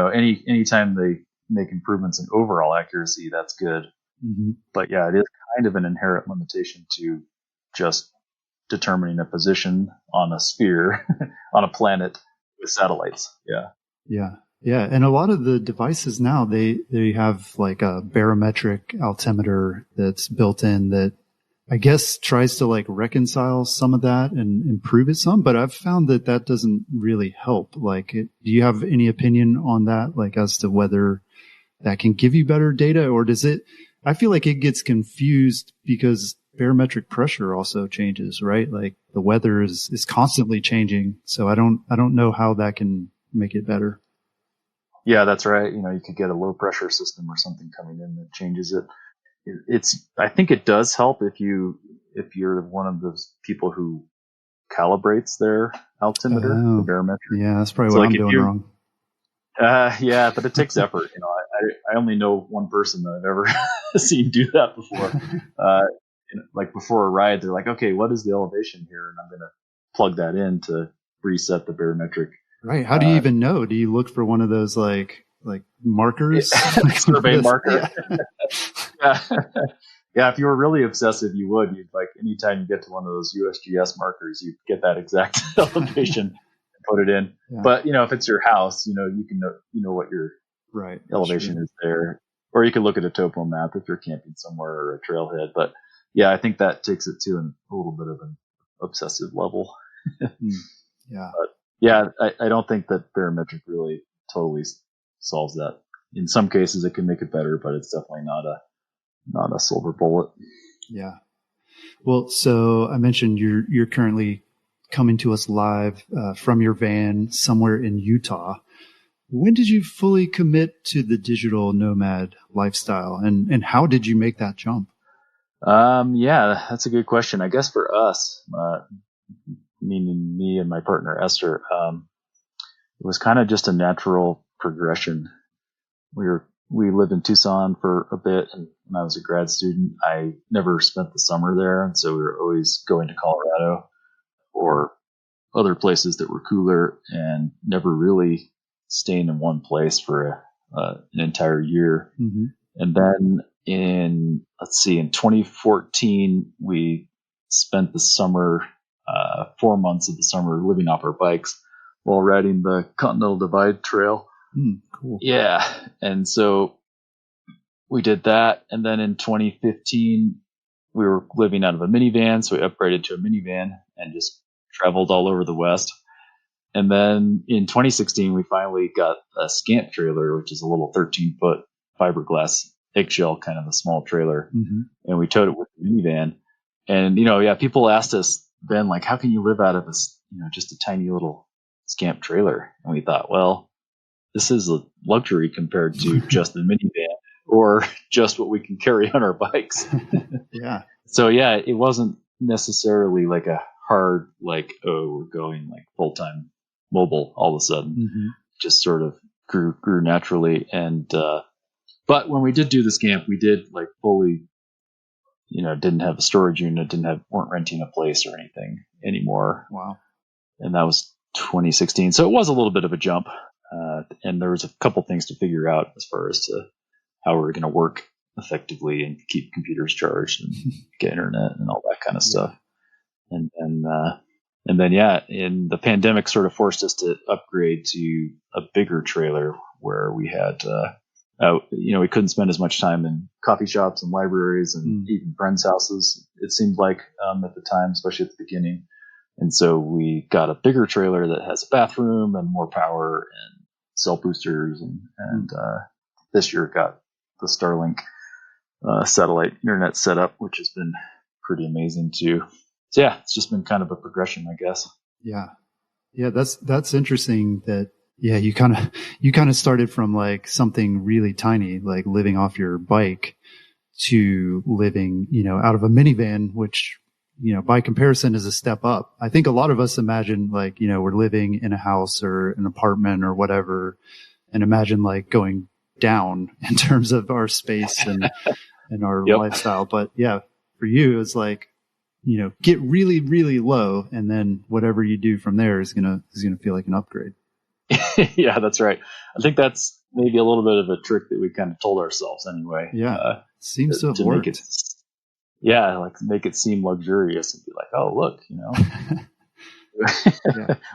anytime they make improvements in overall accuracy, that's good. Mm-hmm. But it is kind of an inherent limitation to just determining a position on a sphere on a planet with satellites. Yeah. And a lot of the devices now, they have like a barometric altimeter that's built in that I guess tries to like reconcile some of that and improve it some, but I've found that doesn't really help. Like, do you have any opinion on that? Like, as to whether that can give you better data, or does it, I feel like it gets confused because barometric pressure also changes, right? Like the weather is constantly changing. So I don't know how that can make it better. Yeah, that's right. You could get a low pressure system or something coming in that changes it. I think it does help if you're one of those people who calibrates their altimeter, the barometric. Yeah, that's probably what I'm doing wrong. But it takes effort. I only know one person that I've ever seen do that before. Like before a ride, they're like, okay, what is the elevation here? And I'm going to plug that in to reset the barometric. Right. How do you even know? Do you look for one of those like markers? Survey marker. Yeah. If you were really obsessive, you'd like anytime you get to one of those USGS markers, you get that exact elevation and put it in. Yeah. But if it's your house, you can know what your elevation is there, or you can look at a topo map if you're camping somewhere or a trailhead. But yeah, I think that takes it to a little bit of an obsessive level. Yeah. But yeah, I don't think that barometric really totally solves that. In some cases, it can make it better, but it's definitely not a silver bullet. Yeah. Well, so I mentioned you're currently coming to us live from your van somewhere in Utah. When did you fully commit to the digital nomad lifestyle, and how did you make that jump? Yeah, that's a good question. I guess for us, meaning me and my partner Esther, it was kind of just a natural progression. We lived in Tucson for a bit, and when I was a grad student, I never spent the summer there, and so we were always going to Colorado or other places that were cooler, and never really staying in one place for an entire year. Mm-hmm. And then in 2014, we spent the summer, 4 months of the summer living off our bikes while riding the Continental Divide Trail. Cool. Yeah. And so we did that. And then in 2015, we were living out of a minivan. So we upgraded to a minivan and just traveled all over the West. And then in 2016, we finally got a scamp trailer, which is a little 13-foot fiberglass eggshell, kind of a small trailer. Mm-hmm. And we towed it with the minivan. And, people asked us then, like, how can you live out of this, just a tiny little scamp trailer? And we thought, well, this is a luxury compared to just the minivan or just what we can carry on our bikes. Yeah. So, yeah, it wasn't necessarily like a hard, like, oh, we're going like full-time mobile all of a sudden. Mm-hmm. Just sort of grew naturally. And, but when we did do this camp, we did like fully, didn't have a storage unit, weren't renting a place or anything anymore. Wow. And that was 2016. So it was a little bit of a jump. And there was a couple things to figure out as far as to how we were going to work effectively and keep computers charged and get internet and all that kind of stuff. And then, in the pandemic sort of forced us to upgrade to a bigger trailer where we had, we couldn't spend as much time in coffee shops and libraries and even friends' houses, it seemed like, at the time, especially at the beginning. And so we got a bigger trailer that has a bathroom and more power and cell boosters. And this year got the Starlink satellite internet set up, which has been pretty amazing too. So yeah, it's just been kind of a progression, I guess. Yeah. Yeah. That's interesting that, yeah, you kind of started from like something really tiny, like living off your bike, to living, out of a minivan, which, by comparison is a step up. I think a lot of us imagine like, we're living in a house or an apartment or whatever, and imagine like going down in terms of our space and our lifestyle. But yeah, for you, it's like, get really, really low, and then whatever you do from there is gonna feel like an upgrade. Yeah, that's right. I think that's maybe a little bit of a trick that we kind of told ourselves anyway. Yeah, seems to have worked. Make it seem luxurious and be like, oh, look,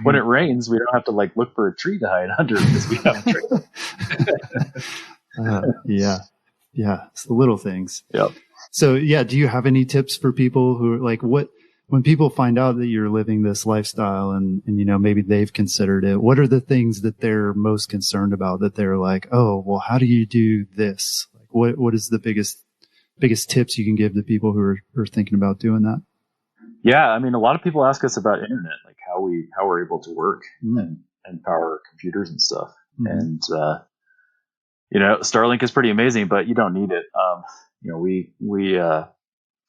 when it rains, we don't have to like look for a tree to hide under because we have a tree. Yeah, it's the little things. Yep. So yeah, do you have any tips for people who are like, when people find out that you're living this lifestyle and maybe they've considered it, what are the things that they're most concerned about, that they're like, oh, well, how do you do this? Like, what is the biggest tips you can give to people who are thinking about doing that? Yeah. I mean, a lot of people ask us about internet, like how we're able to work and power computers and stuff. And, Starlink is pretty amazing, but you don't need it. We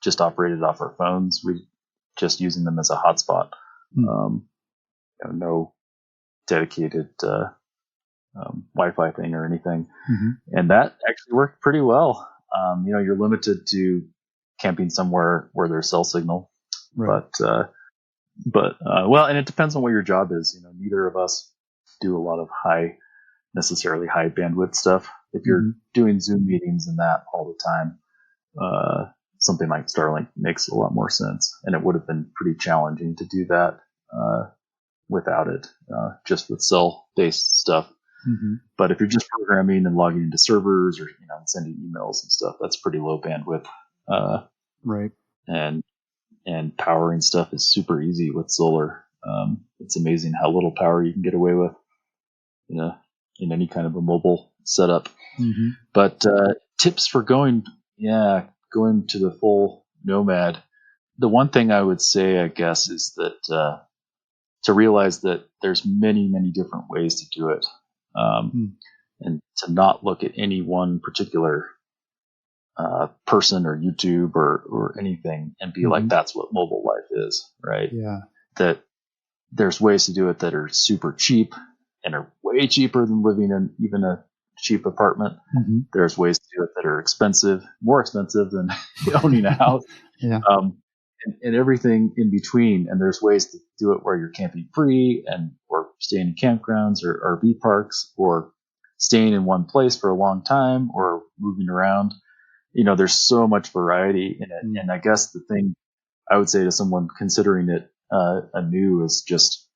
just operated off our phones. We just using them as a hotspot. No dedicated Wi-Fi thing or anything. And that actually worked pretty well. You're limited to camping somewhere where there's cell signal, right. But and it depends on what your job is. Neither of us do a lot of necessarily high bandwidth stuff. If you're doing Zoom meetings and that all the time, something like Starlink makes a lot more sense. And it would have been pretty challenging to do that without it, just with cell-based stuff. But if you're just programming and logging into servers or sending emails and stuff, that's pretty low bandwidth. Right. and powering stuff is super easy with solar. It's amazing how little power you can get away with, in any kind of a mobile setup. Mm-hmm. But tips for going to the full nomad. The one thing I would say, I guess, is that to realize that there's many, many different ways to do it, and to not look at any one particular person or YouTube or anything and be like, that's what mobile life is, right? Yeah. That there's ways to do it that are super cheap and are way cheaper than living in even a cheap apartment. Mm-hmm. There's ways to do it that are expensive, more expensive than owning a house. Yeah. And everything in between. And there's ways to do it where you're camping free or staying in campgrounds or RV parks or staying in one place for a long time or moving around. There's so much variety in it. And I guess the thing I would say to someone considering it anew is just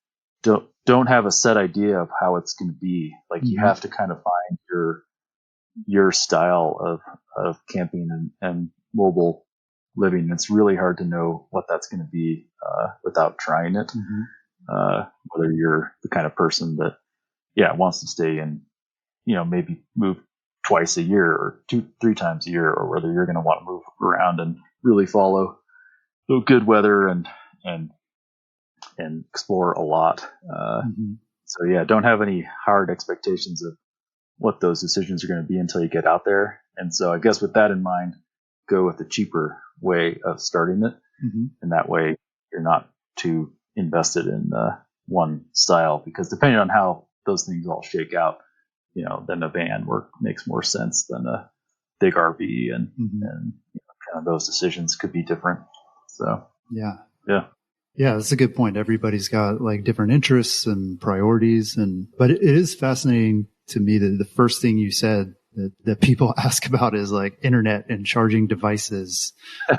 don't have a set idea of how it's going to be. Like you have to kind of find your style of camping and mobile living. It's really hard to know what that's going to be without trying it. Whether you're the kind of person that wants to stay in, maybe move twice a year or 2-3 times a year, or whether you're going to want to move around and really follow the good weather and explore a lot. So don't have any hard expectations of what those decisions are going to be until you get out there. And so I guess with that in mind, go with the cheaper way of starting it. And that way you're not too invested in one style, because depending on how those things all shake out, then a van makes more sense than a big RV, and kind of those decisions could be different. So yeah, that's a good point. Everybody's got like different interests and priorities, but it is fascinating to me that the first thing you said that people ask about is like internet and charging devices.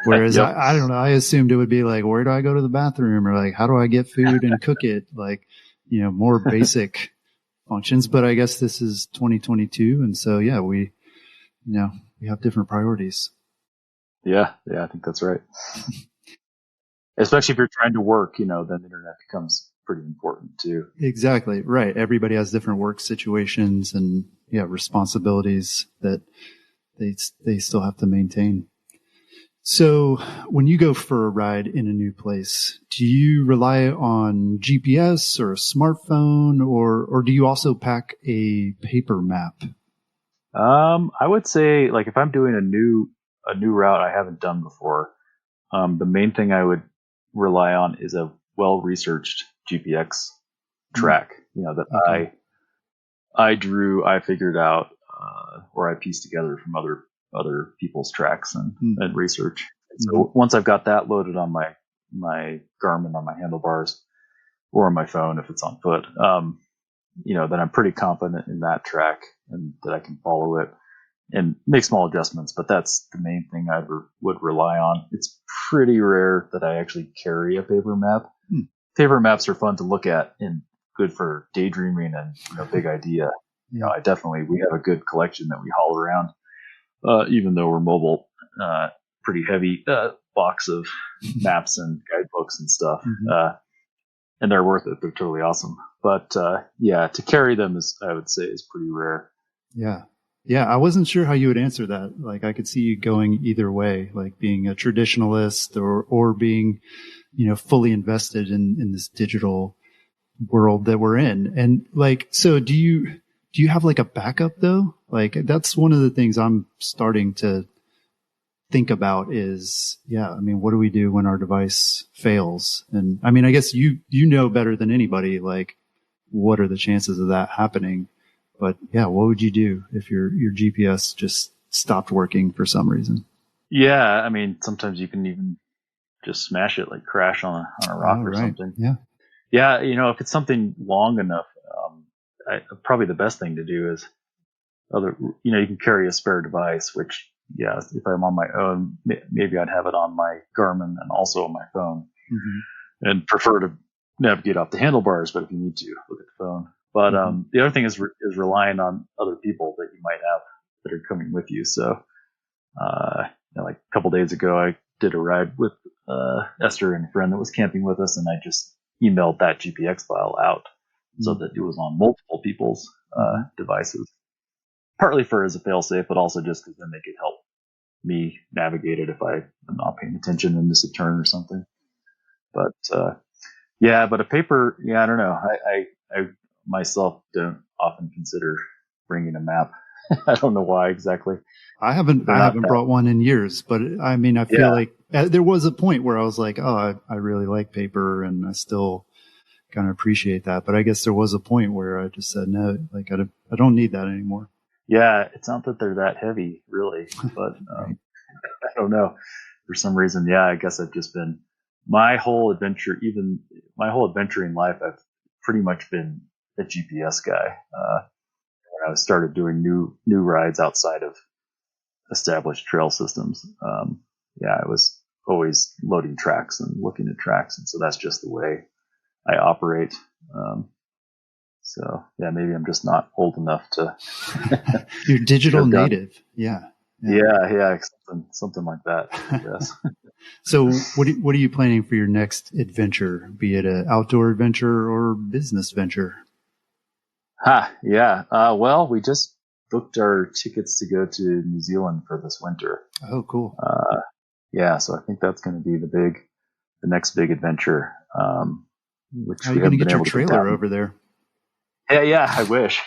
Whereas I don't know, I assumed it would be like, where do I go to the bathroom, or like, how do I get food and cook it? Like, more basic functions. But I guess this is 2022. And so, we have different priorities. Yeah. I think that's right. Especially if you're trying to work, then the internet becomes pretty important too. Exactly. Right. Everybody has different work situations and responsibilities that they still have to maintain. So when you go for a ride in a new place, do you rely on GPS or a smartphone, or do you also pack a paper map? I would say, like, if I'm doing a new route I haven't done before, the main thing I would rely on is a well-researched GPX track, that I figured out, or I pieced together from other people's tracks and research. And so once I've got that loaded on my Garmin, on my handlebars, or on my phone if it's on foot, then I'm pretty confident in that track and that I can follow it and make small adjustments. But that's the main thing I would rely on. It's pretty rare that I actually carry a paper map. Paper maps are fun to look at and good for daydreaming and big idea. We have a good collection that we haul around, even though we're mobile, pretty heavy box of maps and guidebooks and stuff. And they're worth it. They're totally awesome. But to carry them I would say is pretty rare. Yeah. I wasn't sure how you would answer that. Like, I could see you going either way, like being a traditionalist or being, fully invested in this digital world that we're in. And like, so do you have like a backup though? Like, that's one of the things I'm starting to think about is, what do we do when our device fails? And I mean, I guess you know better than anybody, like, what are the chances of that happening? But what would you do if your GPS just stopped working for some reason? Yeah, I mean, sometimes you can even just smash it, like crash on a rock or something. Yeah, if it's something long enough, probably the best thing to do is you can carry a spare device, which, if I'm on my own, maybe I'd have it on my Garmin and also on my phone, and prefer to navigate off the handlebars. But if you need to, look at the phone. But the other thing is relying on other people that you might have that are coming with you. So, like a couple days ago, I did a ride with Esther and a friend that was camping with us, and I just emailed that GPX file out so that it was on multiple people's devices. Partly for as a failsafe, but also just because then they could help me navigate it if I'm not paying attention and miss a turn or something. But but a paper, I don't know. I myself don't often consider bringing a map. I don't know why exactly. I haven't brought one in years, but I mean, I feel like there was a point where I was like, oh, I really like paper and I still kind of appreciate that. But I guess there was a point where I just said, no, like I don't need that anymore. Yeah. It's not that they're that heavy really, but I don't know. For some reason, I guess I've just been my whole adventuring life. I've pretty much been a GPS guy. When I started doing new rides outside of established trail systems, I was always loading tracks and looking at tracks, and so that's just the way I operate. Maybe I'm just not old enough to. You're digital native, yeah, something like that. Yes. So, what are you planning for your next adventure? Be it an outdoor adventure or business venture? Well, we just booked our tickets to go to New Zealand for this winter. Oh, cool. So I think that's going to be the next big adventure. Which how are you going to get your trailer over there? Yeah, I wish.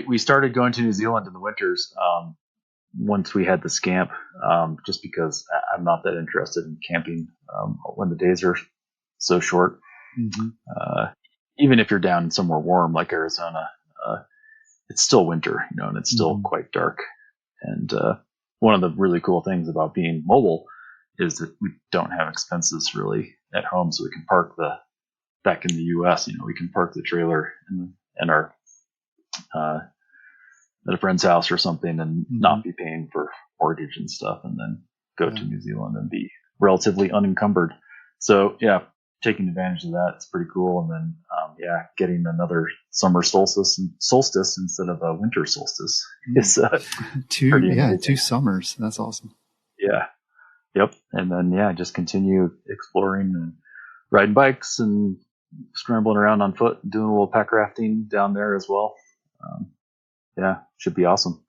We started going to New Zealand in the winters. Once we had the scamp, just because I'm not that interested in camping when the days are so short. Mm-hmm. Even if you're down somewhere warm like Arizona, it's still winter, and it's still quite dark. And one of the really cool things about being mobile is that we don't have expenses really at home, so we can park back in the U.S. We can park the trailer in our at a friend's house or something, and not be paying for mortgage and stuff, and then go to New Zealand and be relatively unencumbered. So taking advantage of that, it's pretty cool. And then getting another summer solstice instead of a winter solstice is two summers. That's awesome. Yeah. Yep. And then just continue exploring and riding bikes and scrambling around on foot, and doing a little pack rafting down there as well. Should be awesome.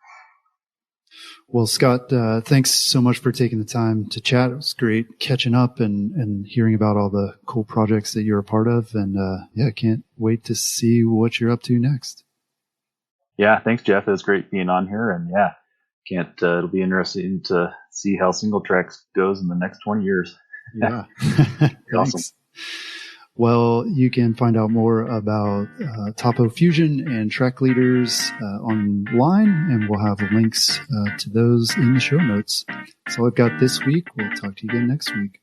Well, Scott, thanks so much for taking the time to chat. It was great catching up and hearing about all the cool projects that you're a part of. And can't wait to see what you're up to next. Yeah, thanks, Jeff. It was great being on here. And it'll be interesting to see how single tracks goes in the next 20 years. Yeah. Awesome. Well, you can find out more about TopoFusion and track leaders online, and we'll have links to those in the show notes. That's all I've got this week. We'll talk to you again next week.